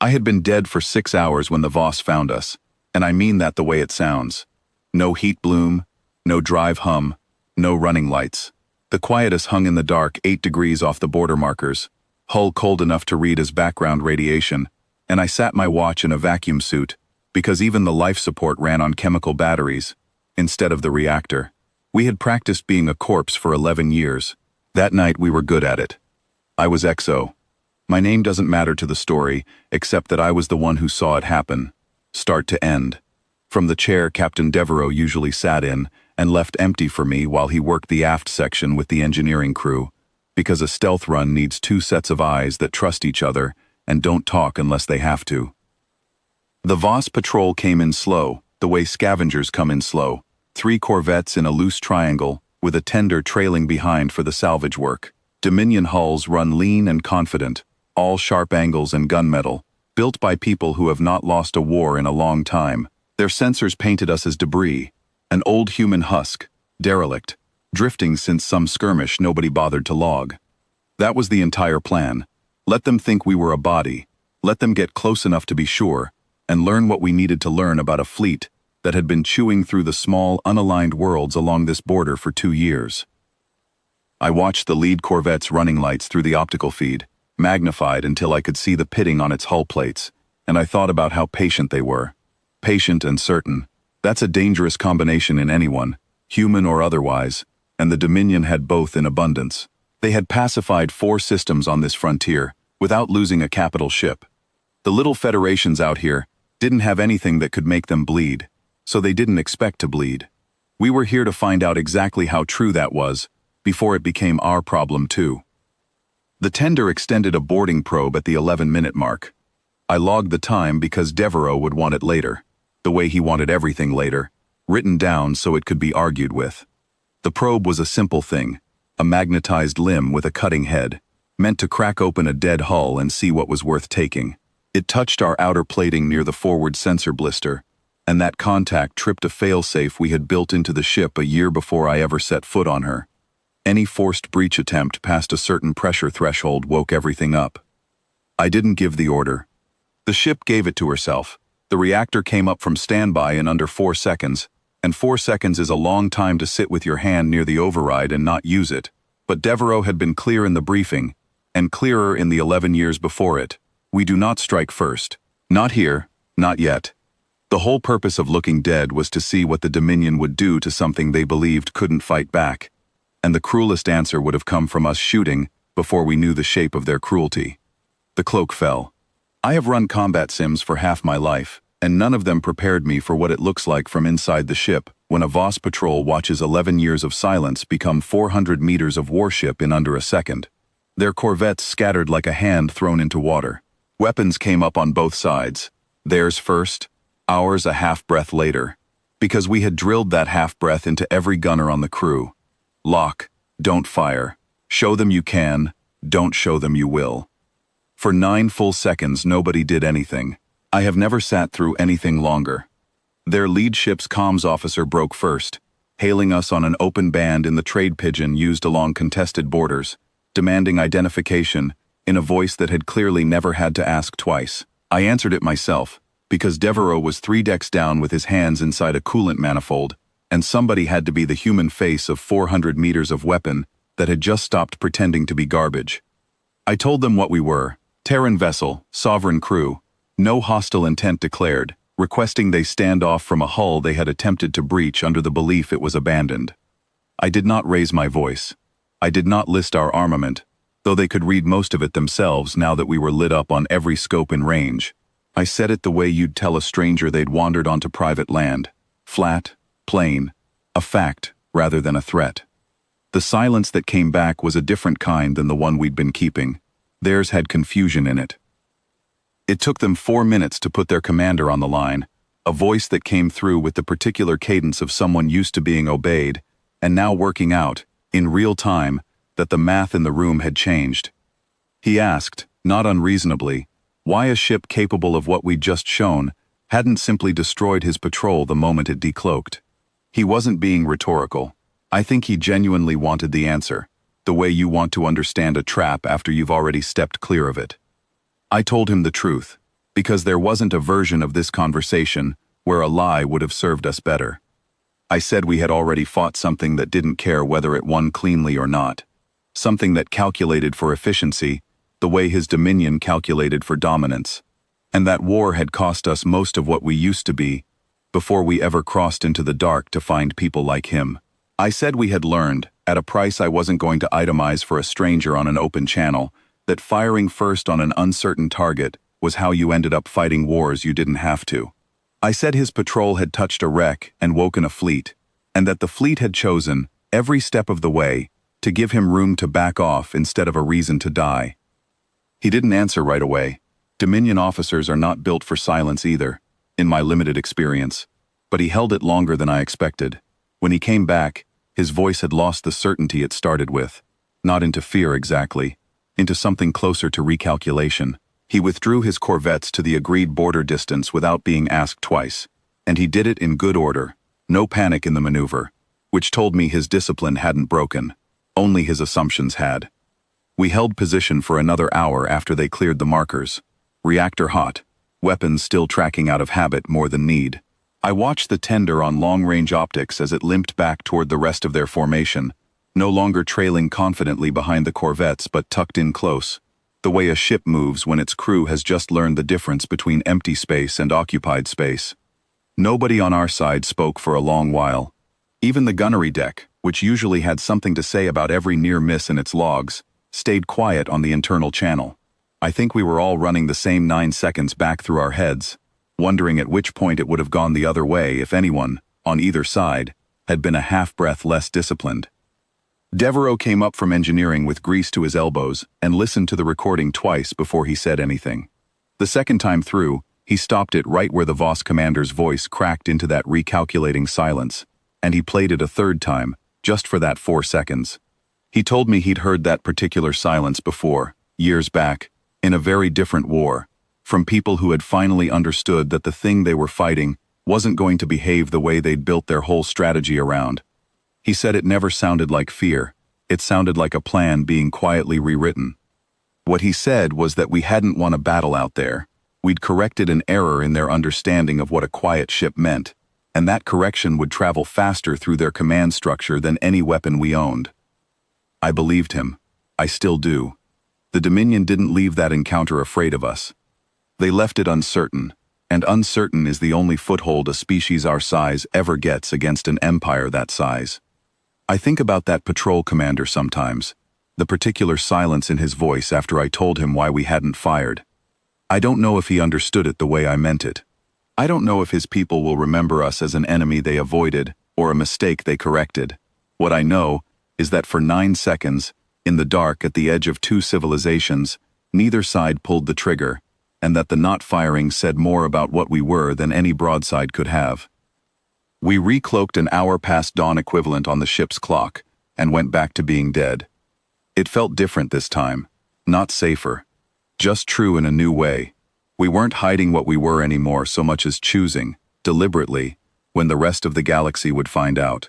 I had been dead for 6 hours when the Voss found us, and I mean that the way it sounds. No heat bloom, no drive hum, no running lights. The quietus hung in the dark 8 degrees off the border markers, hull cold enough to read as background radiation, and I sat my watch in a vacuum suit, because even the life support ran on chemical batteries, instead of the reactor. We had practiced being a corpse for 11 years. That night we were good at it. I was XO. My name doesn't matter to the story, except that I was the one who saw it happen, start to end. From the chair Captain Devereaux usually sat in, and left empty for me while he worked the aft section with the engineering crew, because a stealth run needs 2 sets of eyes that trust each other and don't talk unless they have to. The Voss patrol came in slow, the way scavengers come in slow, 3 corvettes in a loose triangle, with a tender trailing behind for the salvage work. Dominion hulls run lean and confident, all sharp angles and gunmetal, built by people who have not lost a war in a long time. Their sensors painted us as debris, an old human husk, derelict, drifting since some skirmish nobody bothered to log. That was the entire plan. Let them think we were a body, let them get close enough to be sure, and learn what we needed to learn about a fleet that had been chewing through the small, unaligned worlds along this border for 2 years. I watched the lead corvette's running lights through the optical feed, magnified until I could see the pitting on its hull plates, and I thought about how patient they were. Patient and certain. That's a dangerous combination in anyone, human or otherwise, and the Dominion had both in abundance. They had pacified 4 systems on this frontier, without losing a capital ship. The little federations out here didn't have anything that could make them bleed, so they didn't expect to bleed. We were here to find out exactly how true that was, before it became our problem too. The tender extended a boarding probe at the 11-minute mark. I logged the time because Devereaux would want it later, the way he wanted everything later, written down so it could be argued with. The probe was a simple thing, a magnetized limb with a cutting head, meant to crack open a dead hull and see what was worth taking. It touched our outer plating near the forward sensor blister, and that contact tripped a failsafe we had built into the ship a year before I ever set foot on her. Any forced breach attempt past a certain pressure threshold woke everything up. I didn't give the order. The ship gave it to herself. The reactor came up from standby in under 4 seconds, and 4 seconds is a long time to sit with your hand near the override and not use it. But Devereaux had been clear in the briefing, and clearer in the 11 years before it. We do not strike first. Not here, not yet. The whole purpose of looking dead was to see what the Dominion would do to something they believed couldn't fight back. And the cruelest answer would have come from us shooting before we knew the shape of their cruelty. The cloak fell. I have run combat sims for half my life, and none of them prepared me for what it looks like from inside the ship when a Voss patrol watches 11 years of silence become 400 meters of warship in under a second. Their corvettes scattered like a hand thrown into water. Weapons came up on both sides. Theirs first, ours a half-breath later, because we had drilled that half-breath into every gunner on the crew. Lock, don't fire. Show them you can, don't show them you will. For 9 full seconds nobody did anything. I have never sat through anything longer. Their lead ship's comms officer broke first, hailing us on an open band in the trade pigeon used along contested borders, demanding identification in a voice that had clearly never had to ask twice. I answered it myself, because Devereaux was 3 decks down with his hands inside a coolant manifold, and somebody had to be the human face of 400 meters of weapon that had just stopped pretending to be garbage. I told them what we were, Terran vessel, sovereign crew, no hostile intent declared, requesting they stand off from a hull they had attempted to breach under the belief it was abandoned. I did not raise my voice. I did not list our armament, though they could read most of it themselves now that we were lit up on every scope in range. I said it the way you'd tell a stranger they'd wandered onto private land, flat, plain, a fact rather than a threat. The silence that came back was a different kind than the one we'd been keeping. Theirs had confusion in it. It took them 4 minutes to put their commander on the line, a voice that came through with the particular cadence of someone used to being obeyed, and now working out, in real time, that the math in the room had changed. He asked, not unreasonably, why a ship capable of what we'd just shown hadn't simply destroyed his patrol the moment it decloaked. He wasn't being rhetorical. I think he genuinely wanted the answer, the way you want to understand a trap after you've already stepped clear of it. I told him the truth. because there wasn't a version of this conversation where a lie would have served us better. I said we had already fought something that didn't care whether it won cleanly or not. Something that calculated for efficiency, the way his dominion calculated for dominance. And that war had cost us most of what we used to be, before we ever crossed into the dark to find people like him. I said we had learned, at a price I wasn't going to itemize for a stranger on an open channel, that firing first on an uncertain target was how you ended up fighting wars you didn't have to. I said his patrol had touched a wreck and woken a fleet, and that the fleet had chosen, every step of the way, to give him room to back off instead of a reason to die. He didn't answer right away. Dominion officers are not built for silence either, in my limited experience, but he held it longer than I expected. When he came back, his voice had lost the certainty it started with, not into fear exactly, into something closer to recalculation. He withdrew his corvettes to the agreed border distance without being asked twice, and he did it in good order, no panic in the maneuver, which told me his discipline hadn't broken, only his assumptions had. We held position for another hour after they cleared the markers, reactor hot, weapons still tracking out of habit more than need. I watched the tender on long-range optics as it limped back toward the rest of their formation, no longer trailing confidently behind the corvettes but tucked in close, the way a ship moves when its crew has just learned the difference between empty space and occupied space. Nobody on our side spoke for a long while. Even the gunnery deck, which usually had something to say about every near miss in its logs, stayed quiet on the internal channel. I think we were all running the same 9 seconds back through our heads, wondering at which point it would have gone the other way if anyone, on either side, had been a half-breath less disciplined. Devereaux came up from engineering with grease to his elbows and listened to the recording twice before he said anything. The second time through, he stopped it right where the Voss commander's voice cracked into that recalculating silence, and he played it a third time, just for that 4 seconds. He told me he'd heard that particular silence before, years back, in a very different war, from people who had finally understood that the thing they were fighting wasn't going to behave the way they'd built their whole strategy around. He said it never sounded like fear, it sounded like a plan being quietly rewritten. What he said was that we hadn't won a battle out there. We'd corrected an error in their understanding of what a quiet ship meant, and that correction would travel faster through their command structure than any weapon we owned. I believed him. I still do. The Dominion didn't leave that encounter afraid of us. They left it uncertain, and uncertain is the only foothold a species our size ever gets against an empire that size. I think about that patrol commander sometimes, the particular silence in his voice after I told him why we hadn't fired. I don't know if he understood it the way I meant it. I don't know if his people will remember us as an enemy they avoided or a mistake they corrected. What I know is that for 9 seconds, in the dark at the edge of 2 civilizations, neither side pulled the trigger, and that the not firing said more about what we were than any broadside could have. We recloaked an hour past dawn equivalent on the ship's clock and went back to being dead. It felt different this time, not safer, just true in a new way. We weren't hiding what we were anymore so much as choosing, deliberately, when the rest of the galaxy would find out.